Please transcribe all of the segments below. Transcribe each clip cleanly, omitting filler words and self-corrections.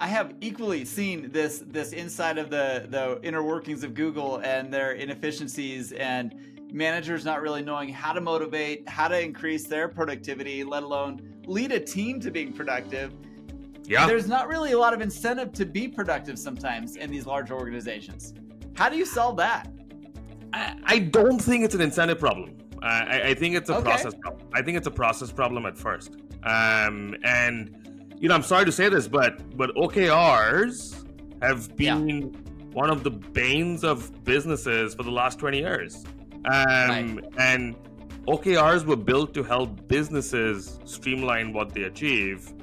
I have equally seen this inside of the inner workings of Google and their inefficiencies and managers not really knowing how to motivate, how to increase their productivity, let alone lead a team to being productive. Yeah. There's not really a lot of incentive to be productive sometimes in these large organizations. How do you solve that? I don't think it's an incentive problem. I think it's a Okay. process problem. I think it's a process problem at first. And I'm sorry to say this, but OKRs have been one of the banes of businesses for the last 20 years. And OKRs were built to help businesses streamline what they achieve,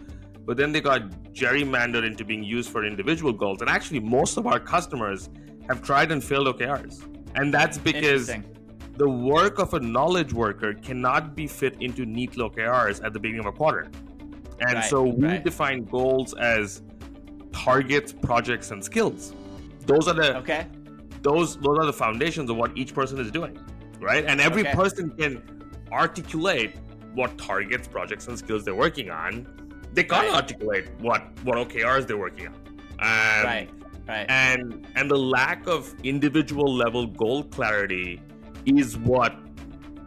but then they got gerrymandered into being used for individual goals. And actually, most of our customers have tried and failed OKRs. And that's because the work of a knowledge worker cannot be fit into neat OKRs at the beginning of a quarter. And so we define goals as targets, projects, and skills. Those are the those are the foundations of what each person is doing, right? And every person can articulate what targets, projects, and skills they're working on. They can't articulate what OKRs they're working on. And the lack of individual level goal clarity is what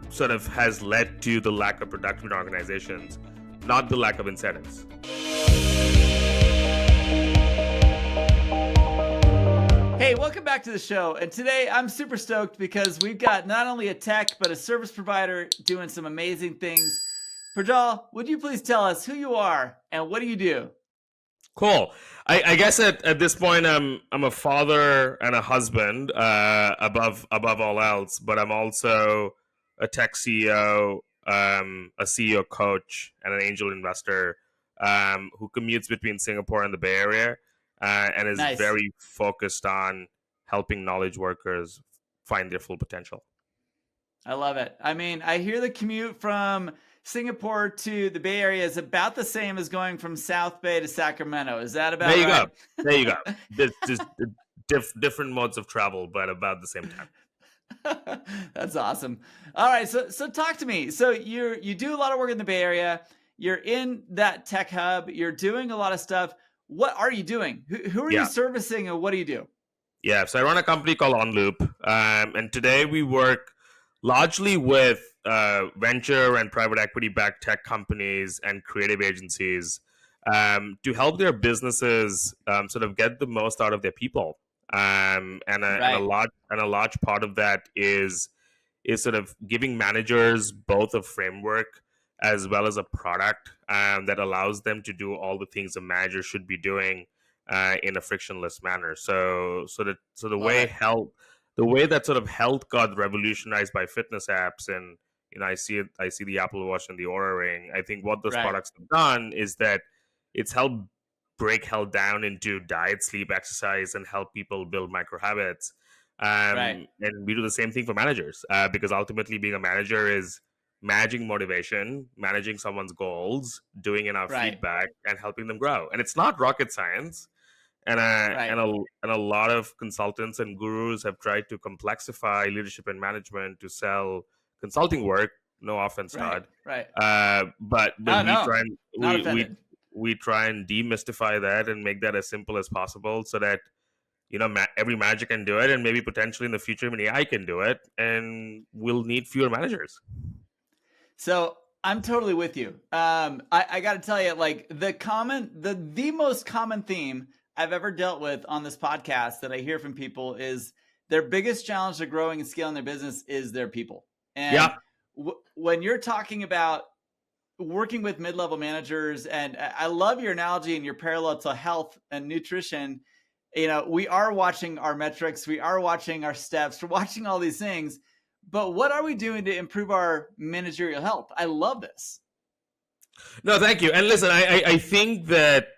sort of has led to the lack of production in organizations, not the lack of incentives. Hey, welcome back to the show. And today I'm super stoked because we've got not only a tech, but a service provider doing some amazing things. Projjal, would you please tell us who you are and what do you do? Cool. I guess at this point I'm a father and a husband above all else, but I'm also a tech CEO, a CEO coach, and an angel investor who commutes between Singapore and the Bay Area and is very focused on helping knowledge workers find their full potential. I love it. I mean, I hear the commute from Singapore to the Bay Area is about the same as going from South Bay to Sacramento. Is that about right? There you go. There's just different modes of travel, but about the same time. That's awesome. All right, so talk to me. So you do a lot of work in the Bay Area. You're in that tech hub. You're doing a lot of stuff. What are you doing? Who are you servicing, and what do you do? Yeah, so I run a company called Onloop, and today we work largely with venture and private equity-backed tech companies and creative agencies to help their businesses sort of get the most out of their people. And a large part of that is sort of giving managers both a framework as well as a product that allows them to do all the things a manager should be doing in a frictionless manner. So the way that sort of health got revolutionized by fitness apps, and I see the Apple Watch and the Oura Ring. I think what those products have done is that it's helped break health down into diet, sleep, exercise, and help people build micro habits. And we do the same thing for managers because ultimately being a manager is managing motivation, managing someone's goals, doing enough feedback, and helping them grow. And it's not rocket science. And a lot of consultants and gurus have tried to complexify leadership and management to sell consulting work. No offense, Todd. But we try and demystify that and make that as simple as possible, so that every manager can do it, and maybe potentially in the future even AI can do it, and we'll need fewer managers. So I'm totally with you. I got to tell you, like the most common theme I've ever dealt with on this podcast that I hear from people is their biggest challenge to growing and scaling their business is their people. And when you're talking about working with mid-level managers, and I love your analogy and your parallel to health and nutrition. We are watching our metrics, we are watching our steps, we're watching all these things, but what are we doing to improve our managerial health? I love this. No, thank you. And listen, I think that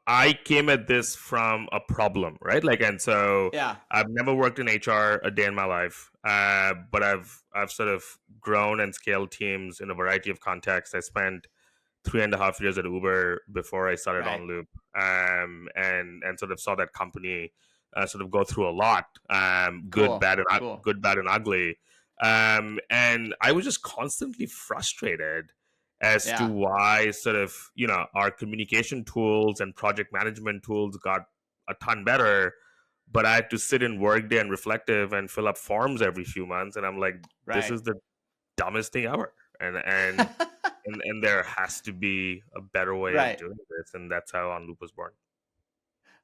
I came at this from a problem, right? I've never worked in HR a day in my life, but I've sort of grown and scaled teams in a variety of contexts. I spent 3.5 years at Uber before I started Onloop, and sort of saw that company sort of go through a lot, good, bad, and ugly. And I was just constantly frustrated as to Yeah. why sort of, our communication tools and project management tools got a ton better, but I had to sit in Workday and Reflective and fill up forms every few months, and I'm like, this Right. is the dumbest thing ever. And there has to be a better way of Right. doing this, and that's how Onloop was born.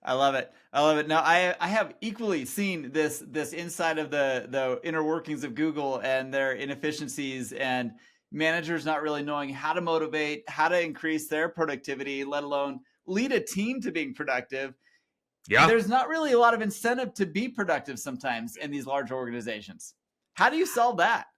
I love it. I love it. Now, I have equally seen this inside of the inner workings of Google and their inefficiencies and managers not really knowing how to motivate, how to increase their productivity, let alone lead a team to being productive. Yeah. There's not really a lot of incentive to be productive sometimes in these large organizations. How do you solve that?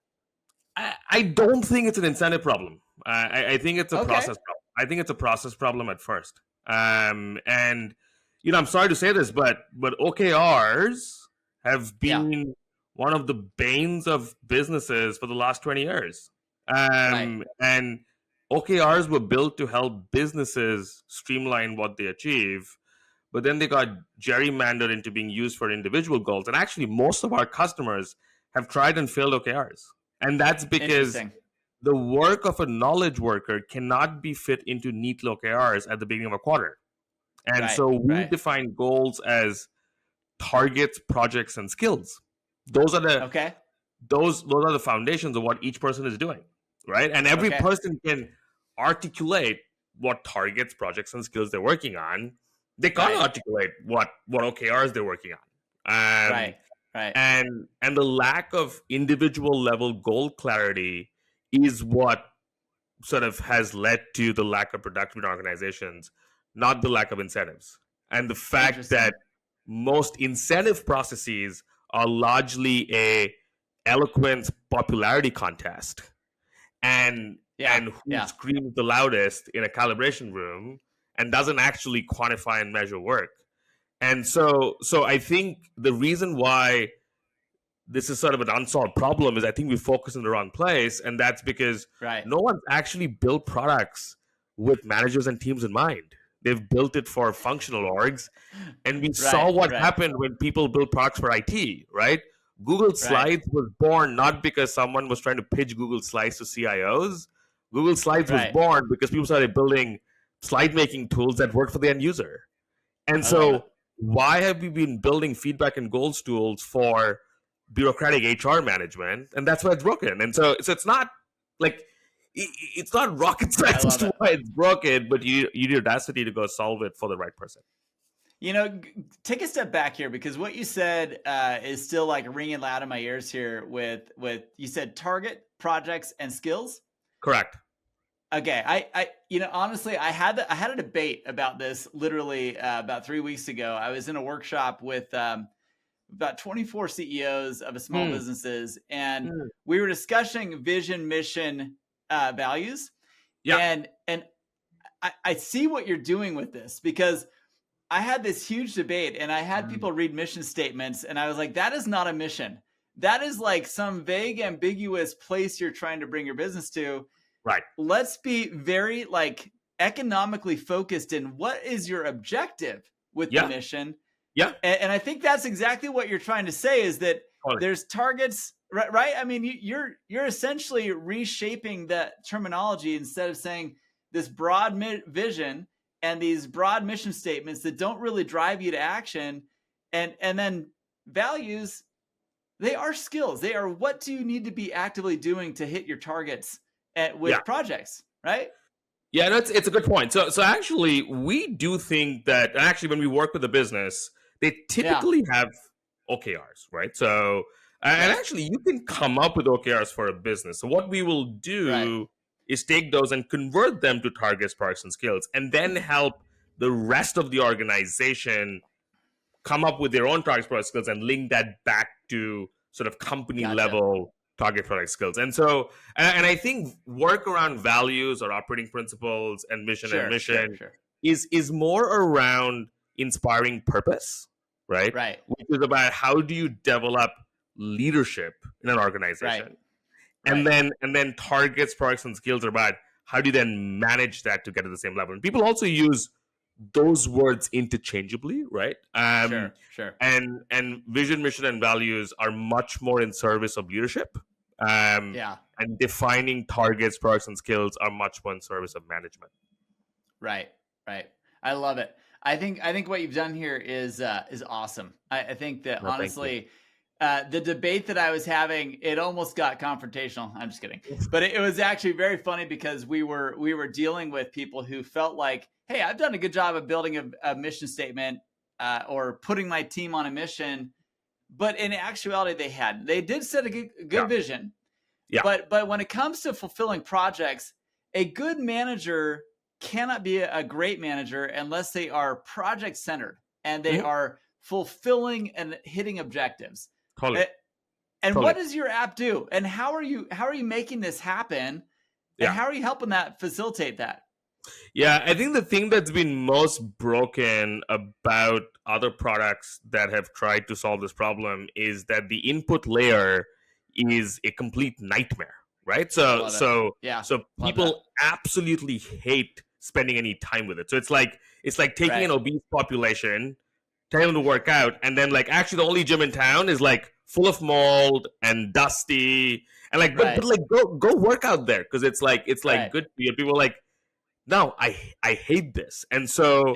I don't think it's an incentive problem. I think it's a Okay. process problem. I think it's a process problem at first. And I'm sorry to say this, but OKRs have been one of the banes of businesses for the last 20 years. Right. And OKRs were built to help businesses streamline what they achieve, but then they got gerrymandered into being used for individual goals. And actually, most of our customers have tried and failed OKRs. And that's because Interesting. the work of a knowledge worker cannot be fit into neat OKRs at the beginning of a quarter. And Right. so we Right. define goals as targets, projects, and skills. Those are the Okay. those are the foundations of what each person is doing, right? And every Okay. person can articulate what targets, projects, and skills they're working on. They can't Right. articulate what OKRs they're working on. Right. Right. And the lack of individual level goal clarity is what sort of has led to the lack of productive in organizations, not the lack of incentives. And the fact that most incentive processes are largely a eloquence popularity contest, and who screams the loudest in a calibration room and doesn't actually quantify and measure work. And so I think the reason why this is sort of an unsolved problem is I think we focus in the wrong place, and that's because no one's actually built products with managers and teams in mind. They've built it for functional orgs, and we saw what happened when people built products for IT, right? Google Slides was born not because someone was trying to pitch Google Slides to CIOs. Google Slides was born because people started building slide making tools that worked for the end user. And so why have we been building feedback and goals tools for bureaucratic HR management? And that's why it's broken. And so it's not like it's not rocket science as to why it's broken, but you need audacity to go solve it for the right person. Take a step back here, because what you said is still like ringing loud in my ears here with you said target, projects, and skills. Correct. Okay. I honestly, I had a debate about this literally about 3 weeks ago. I was in a workshop with about 24 CEOs of small businesses, and we were discussing vision, mission, values. And I see what you're doing with this, because I had this huge debate and I had people read mission statements, and I was like, that is not a mission. That is like some vague, ambiguous place you're trying to bring your business to. Right. Let's be very like economically focused in what is your objective with the mission. Yeah. And I think that's exactly what you're trying to say, is that there's targets, right? I mean, you're essentially reshaping that terminology. Instead of saying this broad vision and these broad mission statements that don't really drive you to action, and then values, they are skills. They are what do you need to be actively doing to hit your targets with projects, right? Yeah, it's a good point. So actually, we do think that actually when we work with a business, they typically have OKRs, right? So and actually, you can come up with OKRs for a business. So what we will do is take those and convert them to targets, products, and skills, and then help the rest of the organization come up with their own targets, products, skills, and link that back to sort of company level target, product, skills. And so, and I think work around values or operating principles and mission is more around inspiring purpose, right? Right. Which is about how do you develop leadership in an organization. And then targets, products, and skills are about how do you then manage that to get to the same level. And people also use those words interchangeably, right? Sure. And vision, mission, and values are much more in service of leadership. Yeah. And defining targets, products, and skills are much more in service of management. Right. Right. I love it. I think what you've done here is awesome. I think that No, thank you. honestly, the debate that I was having, it almost got confrontational. I'm just kidding, but it was actually very funny because we were dealing with people who felt like, hey, I've done a good job of building a mission statement or putting my team on a mission, but in actuality, they did set a good Yeah. vision, Yeah. but when it comes to fulfilling projects, a good manager cannot be a great manager unless they are project centered and they are fulfilling and hitting objectives. Totally. And Totally. what does your app do? And how are you making this happen? And how are you helping that facilitate that? Yeah, I think the thing that's been most broken about other products that have tried to solve this problem is that the input layer is a complete nightmare, right? So Love it. so Yeah. so people absolutely hate spending any time with it. So it's like taking an obese population, telling them to work out, and then like actually the only gym in town is like full of mold and dusty, and like but like go work out there because it's like good for you. People are like, no, I hate this. And so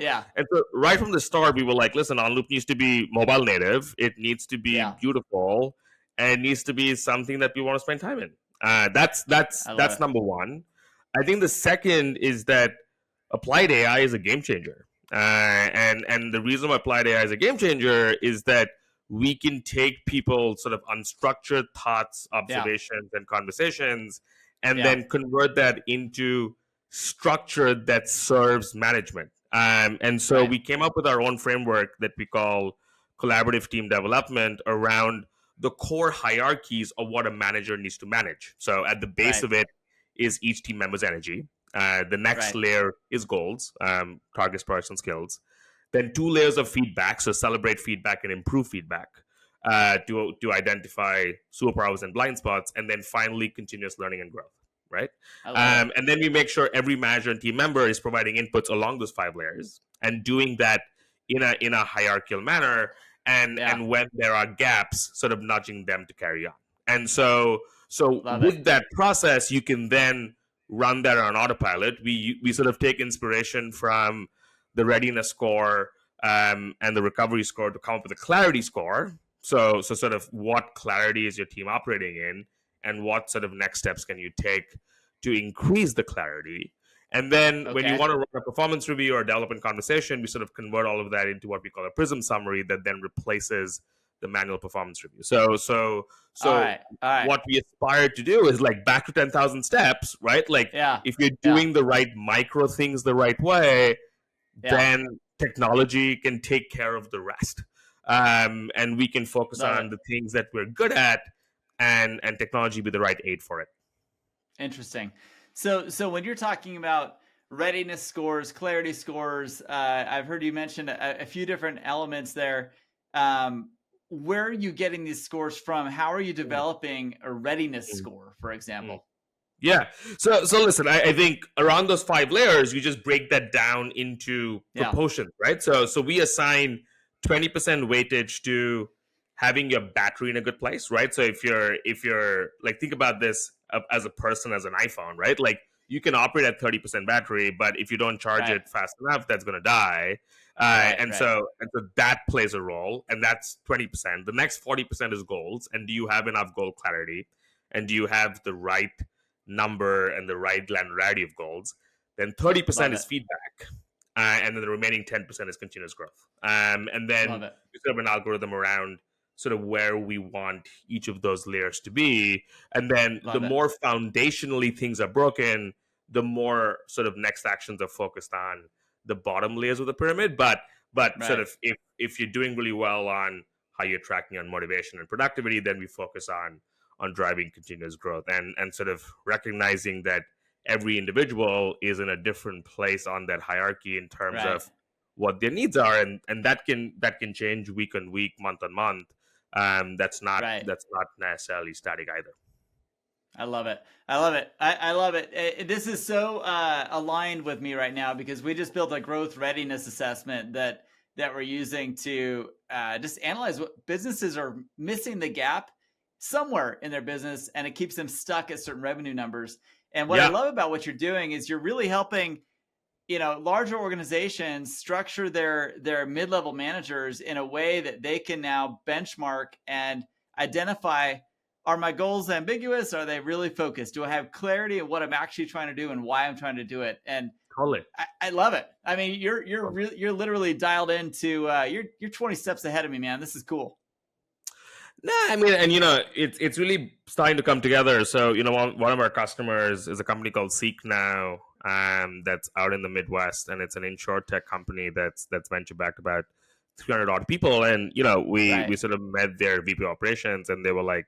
right from the start, we were like, listen, Onloop needs to be mobile native. It needs to be beautiful, and it needs to be something that we want to spend time in. That's number one. I think the second is that applied AI is a game changer. And the reason why applied AI is a game changer is that we can take people's sort of unstructured thoughts, observations, and conversations, and then convert that into structure that serves management. And so we came up with our own framework that we call collaborative team development around the core hierarchies of what a manager needs to manage. So at the base of it is each team member's energy. The next layer is goals, targets, products, and skills. Then 2 layers of feedback, so celebrate feedback and improve feedback to identify superpowers and blind spots. And then finally, continuous learning and growth. Right. And then we make sure every manager and team member is providing inputs along those 5 layers and doing that in a hierarchical manner. And when there are gaps, sort of nudging them to carry on. And so with that process, you can then run that on autopilot. We sort of take inspiration from the readiness score and the recovery score to come up with a clarity score. So sort of what clarity is your team operating in? And what sort of next steps can you take to increase the clarity? And then when you want to run a performance review or development conversation, we sort of convert all of that into what we call a prism summary that then replaces the manual performance review. So what we aspire to do is like back to 10,000 steps, right? Like if you're doing the right micro things the right way, then technology can take care of the rest. And we can focus on the things that we're good at, and technology be the right aid for it. Interesting. So when you're talking about readiness scores, clarity scores, I've heard you mention a few different elements there. Where are you getting these scores from? How are you developing a readiness score, for example? Yeah. So listen, I think around those 5 layers, you just break that down into proportions, right? So we assign 20% weightage to having your battery in a good place, right? So if you're like, think about this as a person, as an iPhone, right? Like you can operate at 30% battery, but if you don't charge it fast enough, that's going to die. So that plays a role, and that's 20%. The next 40% is goals. And do you have enough goal clarity? And do you have the right number and the right granularity of goals? Then 30% is feedback. And then the remaining 10% is continuous growth. And then we set up an algorithm around sort of where we want each of those layers to be. And then the more foundationally things are broken, the more sort of next actions are focused on the bottom layers of the pyramid. But sort of if you're doing really well on how you're tracking on motivation and productivity, then we focus on driving continuous growth and sort of recognizing that every individual is in a different place on that hierarchy in terms of what their needs are, and that can change week on week, month on month. That's not necessarily static either. I love it. I love it. This is so aligned with me right now because we just built a growth readiness assessment that we're using to just analyze what businesses are missing the gap somewhere in their business, and it keeps them stuck at certain revenue numbers. And what I love about what you're doing is you're really helping, larger organizations structure their mid-level managers in a way that they can now benchmark and identify, are my goals ambiguous? Are they really focused? Do I have clarity of what I'm actually trying to do and why I'm trying to do it? And I love it. I mean, you're literally dialed into you're 20 steps ahead of me, man. This is cool. Nah, I mean, and it's really starting to come together. So, one of our customers is a company called Seek Now, that's out in the Midwest, and it's an insurtech company that's venture backed, about 300 odd people. And we sort of met their VP operations, and they were like,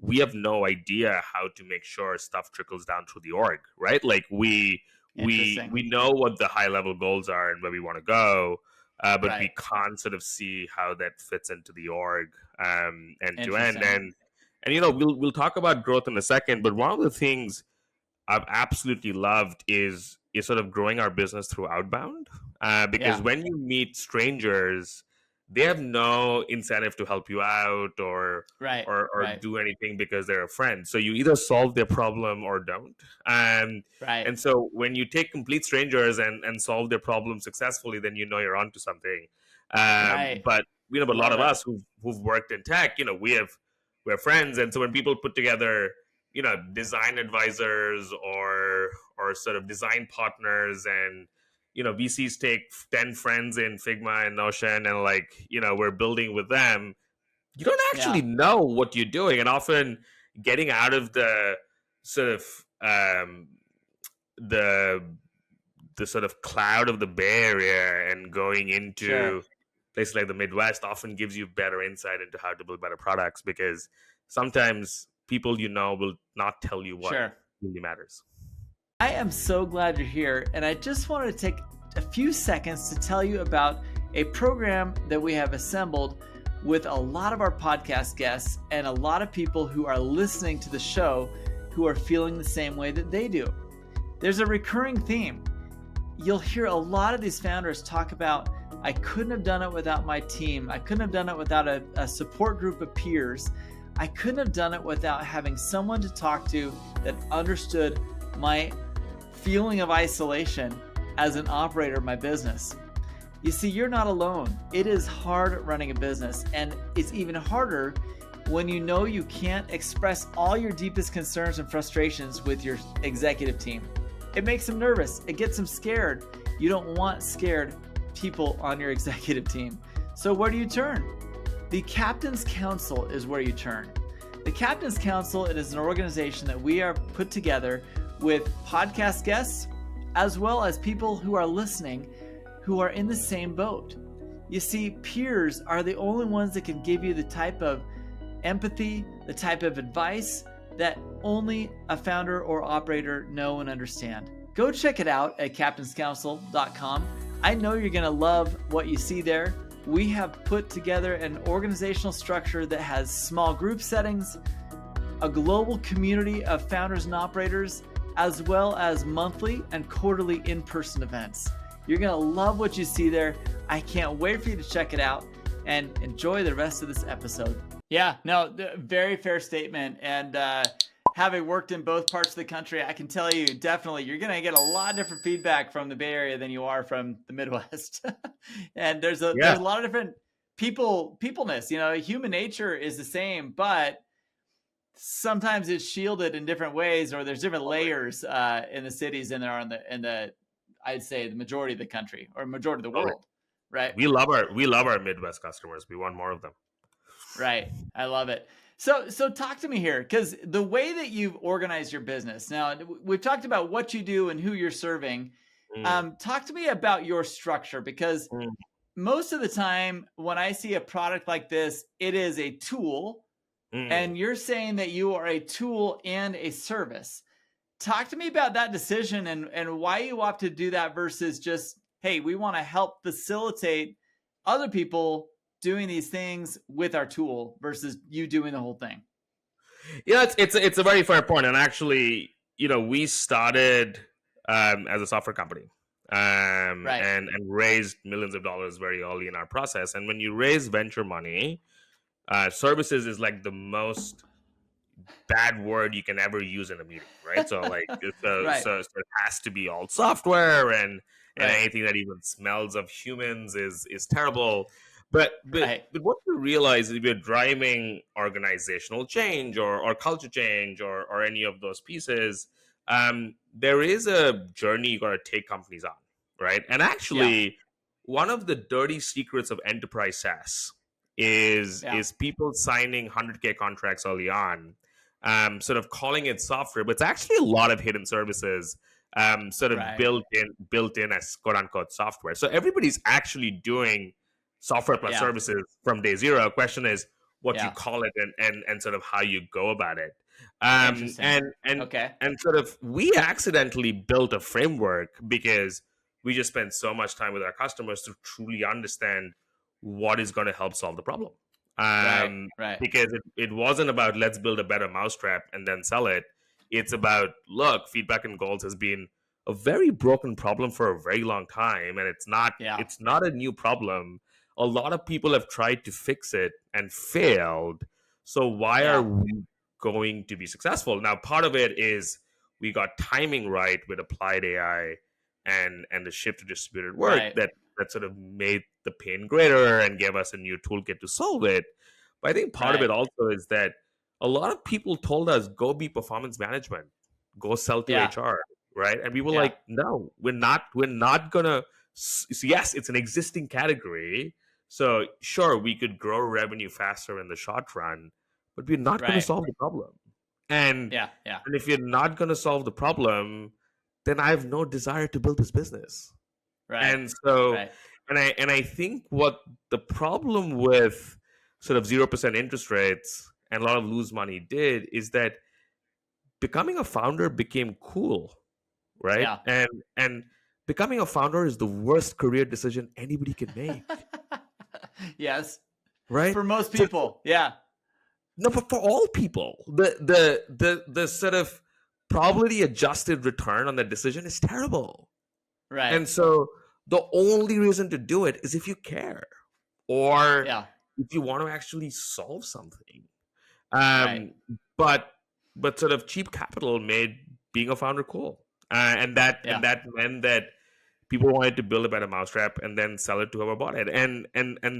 we have no idea how to make sure stuff trickles down through the org, right? Like we know what the high level goals are and where we want to go, but we can't sort of see how that fits into the org end to end. And we'll talk about growth in a second, but one of the things I've absolutely loved is sort of growing our business through outbound, because when you meet strangers, they have no incentive to help you out or do anything because they're a friend. So you either solve their problem or don't. And so when you take complete strangers and solve their problem successfully, then you're onto something. But a lot of us who've worked in tech, we're friends, and so when people put together design advisors or sort of design partners, and VCs take 10 friends in Figma and Notion, and we're building with them, you don't actually know what you're doing. And often getting out of the sort of the sort of cloud of the Bay Area and going into places like the Midwest often gives you better insight into how to build better products, because sometimes people will not tell you what really matters. I am so glad you're here, and I just wanted to take a few seconds to tell you about a program that we have assembled with a lot of our podcast guests and a lot of people who are listening to the show who are feeling the same way that they do. There's a recurring theme. You'll hear a lot of these founders talk about, I couldn't have done it without my team. I couldn't have done it without a support group of peers. I couldn't have done it without having someone to talk to that understood my feeling of isolation as an operator of my business. You see, you're not alone. It is hard running a business, and it's even harder when you can't express all your deepest concerns and frustrations with your executive team. It makes them nervous. It gets them scared. You don't want scared people on your executive team. So where do you turn? The Captain's Council is where you turn. The Captain's Council, it is an organization that we are put together with podcast guests, as well as people who are listening who are in the same boat. You see, peers are the only ones that can give you the type of empathy, the type of advice that only a founder or operator know and understand. Go check it out at captainscouncil.com. I know you're going to love what you see there. We have put together an organizational structure that has small group settings, a global community of founders and operators, as well as monthly and quarterly in-person events. You're going to love what you see there. I can't wait for you to check it out and enjoy the rest of this episode. Yeah, no, very fair statement. And having worked in both parts of the country, I can tell you definitely you're going to get a lot of different feedback from the Bay Area than you are from the Midwest. And there's a lot of different peopleness. Human nature is the same, but sometimes it's shielded in different ways, or there's different layers in the cities than there are in the I'd say the majority of the country or majority of the world, right? We love our Midwest customers. We want more of them. Right. I love it. So talk to me here, because the way that you've organized your business, now we've talked about what you do and who you're serving. Talk to me about your structure, because most of the time when I see a product like this, it is a tool, and you're saying that you are a tool and a service. Talk to me about that decision and why you opt to do that versus just, hey, we want to help facilitate other people doing these things with our tool versus you doing the whole thing. Yeah, it's a very fair point. And actually, we started as a software company and raised millions of dollars very early in our process. And when you raise venture money, services is like the most bad word you can ever use in a meeting, right? So like, Right. so it has to be all software, and Right. anything that even smells of humans is terrible. Right. But what you realize is if you're driving organizational change or culture change or any of those pieces, there is a journey you got to take companies on, right? And Yeah. actually, one of the dirty secrets of enterprise SaaS Yeah. is people signing 100K contracts early on, sort of calling it software, but it's actually a lot of hidden services, sort of Right. built in as quote unquote software. So everybody's actually doing software plus Yeah. services from day zero. Question is what you Yeah. call it and sort of how you go about it. Interesting. Okay. And sort of we accidentally built a framework because we just spend so much time with our customers to truly understand what is going to help solve the problem. Right. Um, Right. because it wasn't about let's build a better mousetrap and then sell it. It's about, look, feedback and goals has been a very broken problem for a very long time, and Yeah. it's not a new problem. A lot of people have tried to fix it and failed. So why are Yeah. we going to be successful? Now, part of it is we got timing right with applied AI and the shift to distributed work Right. that sort of made the pain greater and gave us a new toolkit to solve it. But I think part of Right. it also is that a lot of people told us go be performance management, go sell to Yeah. HR, right? And we were Yeah. like, no, we're not gonna. Yes, it's an existing category, so sure we could grow revenue faster in the short run, but we're not going to Right. solve the problem. And Yeah. Yeah. and if you're not going to solve the problem, then I have no desire to build this business. Right. And so, Right. and I think what the problem with sort of 0% interest rates and a lot of lose money did is that becoming a founder became cool, right? Yeah. And becoming a founder is the worst career decision anybody can make, Yes. right? For most So people. Yeah. no, but for all people, the sort of probability adjusted return on that decision is terrible. Right. And so the only reason to do it is if you care or Yeah. if you want to actually solve something. Right. Um, but sort of cheap capital made being a founder cool, Yeah. and that meant that people wanted to build a better mousetrap and then sell it to whoever bought it. And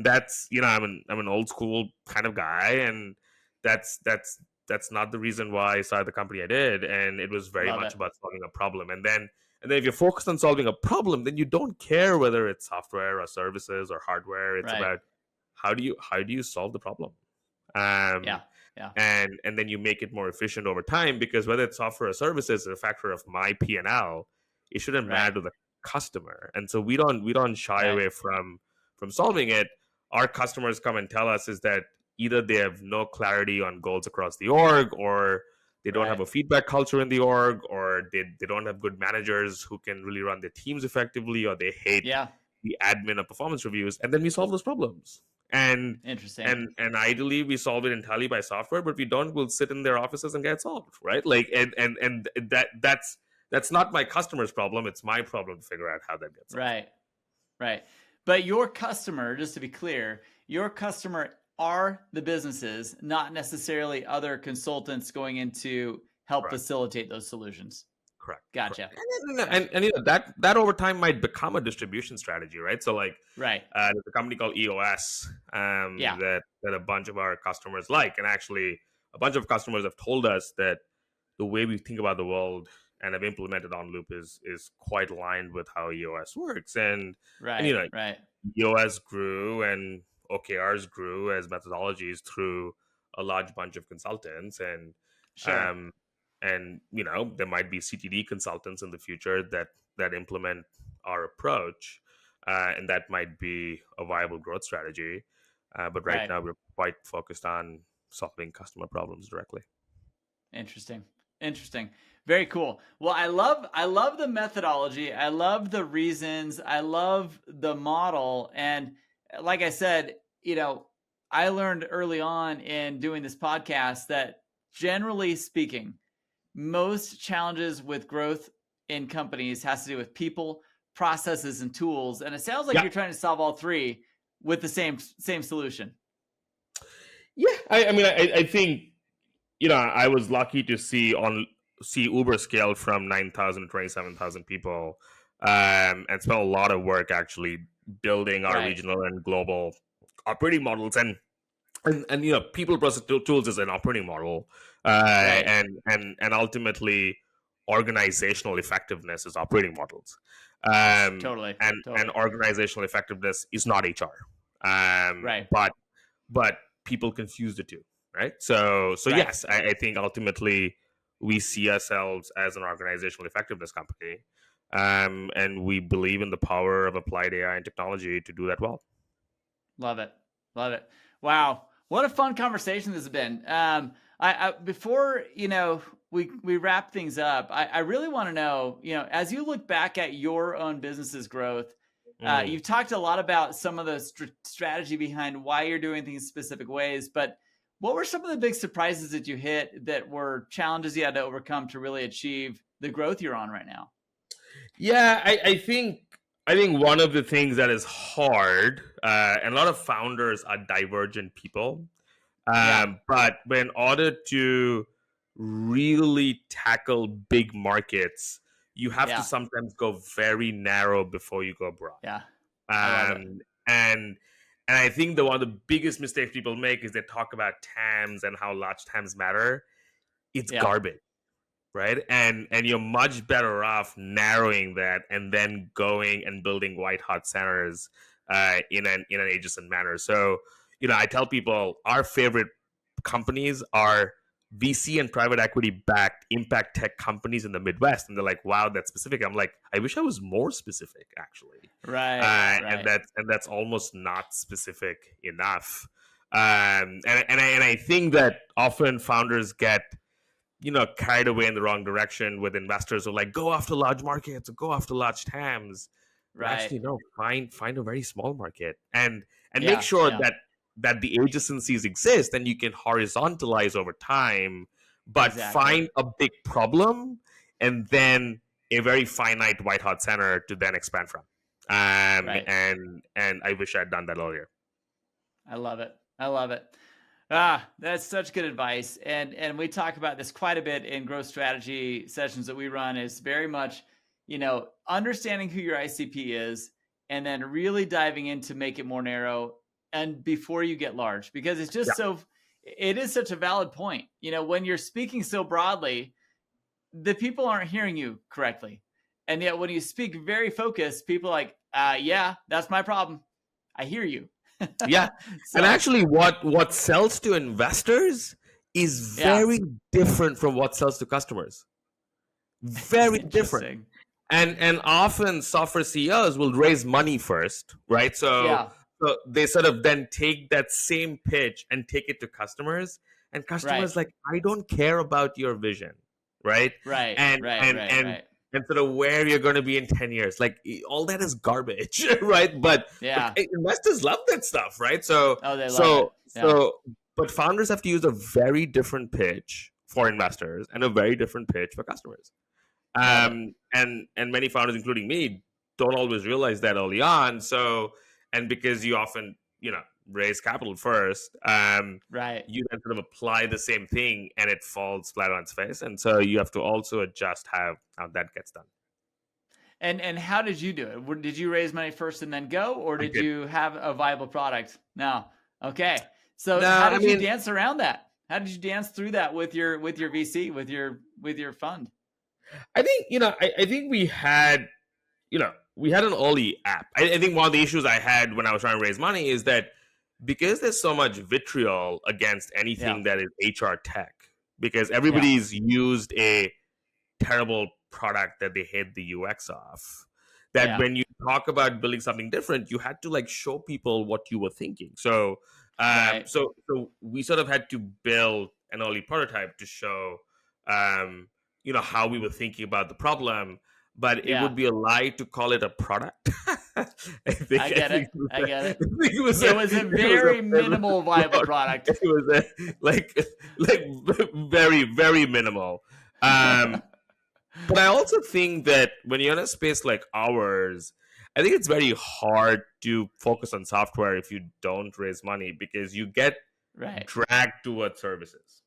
that's, you know, I'm an old school kind of guy, and that's that's not the reason why I started the company I did. And it was very Love much it. about solving a problem. And then if you're focused on solving a problem, then you don't care whether it's software or services or hardware. It's Right. about how do you solve the problem? Yeah. Um, Yeah. and then you make it more efficient over time, because whether it's software or services is a factor of my P&L. It shouldn't Right. matter to the customer. And so we don't shy Right. away from solving it. Our customers come and tell us is that either they have no clarity on goals across the org, or they don't have Right. a feedback culture in the org, or they don't have good managers who can really run their teams effectively, or they hate Yeah. the admin of performance reviews. And then we solve those problems. And Interesting. ideally we solve it entirely by software, but if we don't, we'll sit in their offices and get it solved, right? Like and that's not my customer's problem. It's my problem to figure out how that gets solved. Right. Right. But your customer, just to be clear, your customer are the businesses, not necessarily other consultants going in to help Correct. facilitate those solutions. Correct. Gotcha. And you know that over time might become a distribution strategy, right? So like Right. there's a company called EOS Yeah. that a bunch of our customers like, and actually a bunch of customers have told us that the way we think about the world and have implemented Onloop is quite aligned with how EOS works. And you Right. know, Right. EOS grew and OKRs grew as methodologies through a large bunch of consultants, Sure. um and you know, there might be CTD consultants in the future that implement our approach, and that might be a viable growth strategy. But right Right. now we're quite focused on solving customer problems directly. Interesting. Interesting. Very cool. Well, I love the methodology. I love the reasons. I love the model. And like I said, you know, I learned early on in doing this podcast that generally speaking, most challenges with growth in companies has to do with people, processes, and tools. And it sounds like Yeah, you're trying to solve all three with the same solution. yeah. I mean, I think I was lucky to see Uber scale from 9,000 to 27,000 people, and spent a lot of work actually building our Right. regional and global operating models. And people process tools is an operating model, Right. and ultimately organizational effectiveness is operating models, Totally. and Totally. organizational effectiveness is not HR, Right. but people confuse the two, right? So Right. yes, I think ultimately we see ourselves as an organizational effectiveness company, and we believe in the power of applied AI and technology to do that well. Love it. Love it. Wow. What a fun conversation this has been. I before, we wrap things up, I really want to know, as you look back at your own business's growth, Mm. you've talked a lot about some of the strategy behind why you're doing things specific ways, but what were some of the big surprises that you hit that were challenges you had to overcome to really achieve the growth you're on right now? Yeah, I think one of the things that is hard, and a lot of founders are divergent people, Yeah. but in order to really tackle big markets, you have to Yeah. sometimes go very narrow before you go broad. Yeah. I love it. Um, and and I think the one of the biggest mistakes people make is they talk about TAMs and how large TAMs matter. It's Yeah. garbage, right? And you're much better off narrowing that and then going and building white hot centers, in an adjacent manner. So I tell people our favorite companies are VC and private equity backed impact tech companies in the Midwest, and they're like, "Wow, that's specific." I'm like, "I wish I was more specific, actually," Right. and Right. that's almost not specific enough. And I think that often founders get carried away in the wrong direction with investors who are like, go after large markets or go after large TAMs. But Right. actually, no, find a very small market and make Yeah. sure Yeah. that the adjacencies exist and you can horizontalize over time, but Exactly. find a big problem and then a very finite white hot center to then expand from. Right. And I wish I'd done that earlier. I love it. I love it. That's such good advice. And we talk about this quite a bit in growth strategy sessions that we run is very much, understanding who your ICP is and then really diving in to make it more narrow and before you get large, because it's just it is such a valid point. When you're speaking so broadly, the people aren't hearing you correctly. And yet when you speak very focused, people are like, yeah, that's my problem. I hear you. Yeah. And So actually what sells to investors is yeah, very different from what sells to customers. it's Very different. interesting. And often software CEOs will raise money first, right? So Yeah, they sort of then take that same pitch and take it to customers, and right, customers like, I don't care about your vision, right? right, And right, and right, and right. and sort of where you're going to be in 10 years, like all that is garbage. Right? But Yeah. investors love that stuff, right? so Oh, they love it. so Yeah. so but founders have to use a very different pitch for investors and a very different pitch for customers. Love it. And many founders, including me, don't always realize that early on. So, and because you often raise capital first, Right. you then sort of apply the same thing and it falls flat on its face. And so you have to also adjust how that gets done. And how did you do it? Did you raise money first and then go, or I did did. you have a viable product? No. Okay. So No, how I did you mean, dance around that? How did you dance through that with your VC, with your fund? I think we had an early app. I think one of the issues I had when I was trying to raise money is that because there's so much vitriol against Yeah. anything that is HR tech, because Yeah. everybody's used a terrible product that they hate the UX of, that Yeah. when you talk about building something different, you had to like show people what you were thinking. So Right. so we sort of had to build an early prototype to show how we were thinking about the problem, but it Yeah. would be a lie to call it a product. I get it. it was I get it. it was It was a very minimal viable product. it was like very very minimal. But I also think that when you're in a space like ours, I think it's very hard to focus on software if you don't raise money because you get Right. dragged towards services.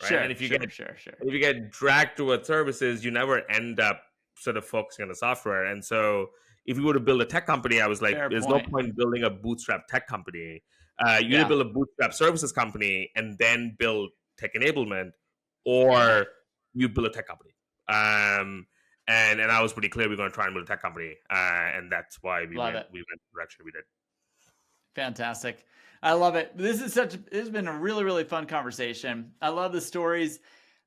right? Sure, And sure. if you get dragged towards services, you never end up sort of focusing on the software. And so if you were to build a tech company, I was like, Fair there's no point. point building a bootstrap tech company. You either Yeah, build a bootstrap services company and then build tech enablement, right. or you build a tech company. And I was pretty clear we're going to try and build a tech company, and that's why Love it. we went the direction we did. Fantastic. I love it. This has been a really, really fun conversation. I love the stories.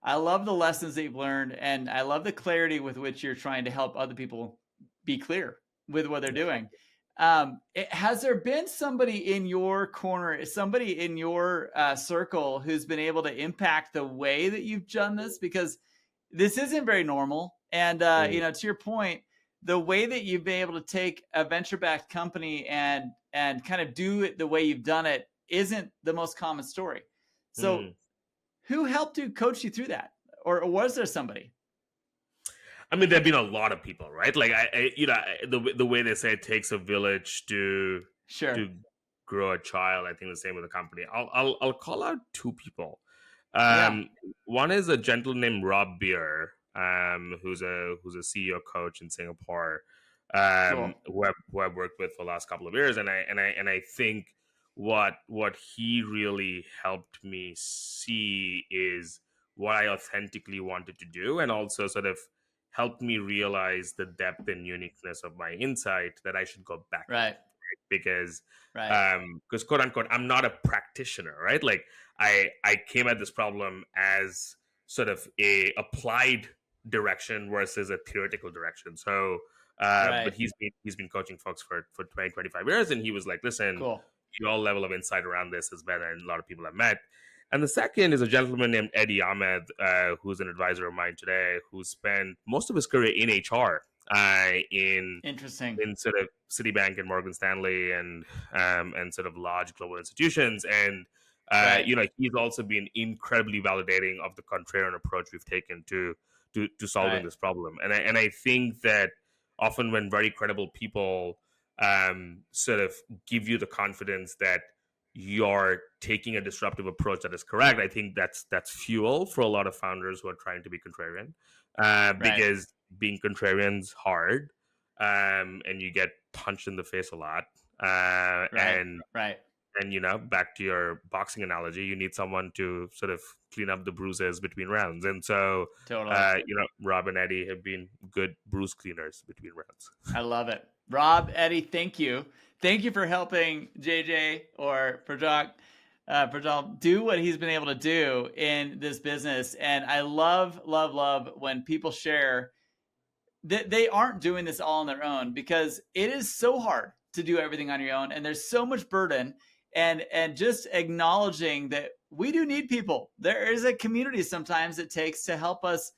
I love the lessons that you've learned, and I love the clarity with which you're trying to help other people be clear with what they're doing. Has there been somebody in your corner, somebody in your circle who's been able to impact the way that you've done this? Because this isn't very normal. And, to your point, the way that you've been able to take a venture-backed company and kind of do it the way you've done it isn't the most common story. So who helped you coach you through that? Or was there somebody? I mean, there've been a lot of people, right? Like the way they say it takes a village to Sure. grow a child. I think the same with the company. I'll call out two people. Yeah. One is a gentleman named Rob Beer, who's a CEO coach in Singapore, Cool. who I've worked with for the last couple of years, and I think what he really helped me see is what I authentically wanted to do, and also sort of helped me realize the depth and uniqueness of my insight that I should go back to. Right. Because Right. quote unquote, I'm not a practitioner, right? Like I came at this problem as sort of a applied direction versus a theoretical direction. So Right. but he's been coaching folks for 20, 25 years, and he was like, listen, Cool. your level of insight around this is better than a lot of people I've met. And the second is a gentleman named Eddie Ahmed, who's an advisor of mine today, who spent most of his career in HR, Interesting. in sort of Citibank and Morgan Stanley and sort of large global institutions. And Right. he's also been incredibly validating of the contrarian approach we've taken to solving Right. this problem. And I think that often when very credible people sort of give you the confidence that you're taking a disruptive approach that is correct, I think that's fuel for a lot of founders who are trying to be contrarian, because being contrarian's hard, and you get punched in the face a lot, and back to your boxing analogy, you need someone to sort of clean up the bruises between rounds. And so Totally. Rob and Eddie have been good bruise cleaners between rounds. I love it. Rob, Eddie, thank you. Thank you for helping JJ or Projjal do what he's been able to do in this business. And I love when people share that they aren't doing this all on their own, because it is so hard to do everything on your own. And there's so much burden, and just acknowledging that we do need people. There is a community sometimes it takes to help us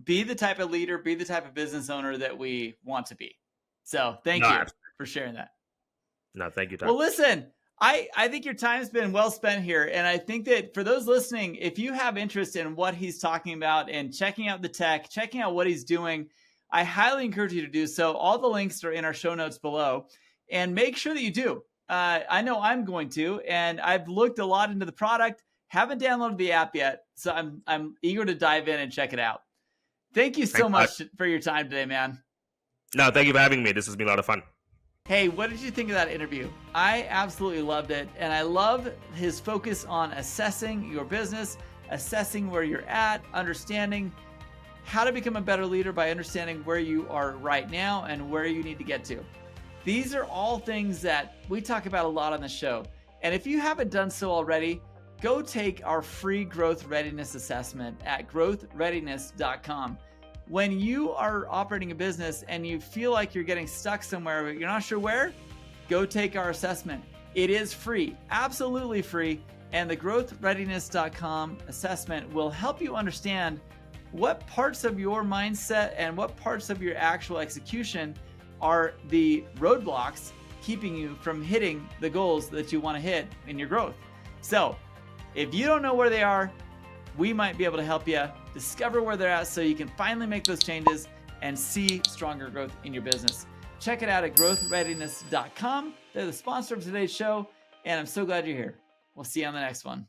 be the type of leader, be the type of business owner that we want to be. So thank you for sharing that. No, thank you, Todd. Well, listen, I think your time's been well spent here. And I think that for those listening, if you have interest in what he's talking about and checking out the tech, checking out what he's doing, I highly encourage you to do so. All the links are in our show notes below, and make sure that you do. I know I'm going to, and I've looked a lot into the product, haven't downloaded the app yet. So I'm eager to dive in and check it out. Thank you so much for your time today, man. No, thank you for having me. This has been a lot of fun. Hey, what did you think of that interview? I absolutely loved it. And I love his focus on assessing your business, assessing where you're at, understanding how to become a better leader by understanding where you are right now and where you need to get to. These are all things that we talk about a lot on the show. And if you haven't done so already, go take our free growth readiness assessment at growthreadiness.com. When you are operating a business and you feel like you're getting stuck somewhere, but you're not sure where, go take our assessment. It is free, absolutely free. And the growthreadiness.com assessment will help you understand what parts of your mindset and what parts of your actual execution are the roadblocks keeping you from hitting the goals that you want to hit in your growth. So if you don't know where they are, we might be able to help you discover where they're at so you can finally make those changes and see stronger growth in your business. Check it out at growthreadiness.com. They're the sponsor of today's show, and I'm so glad you're here. We'll see you on the next one.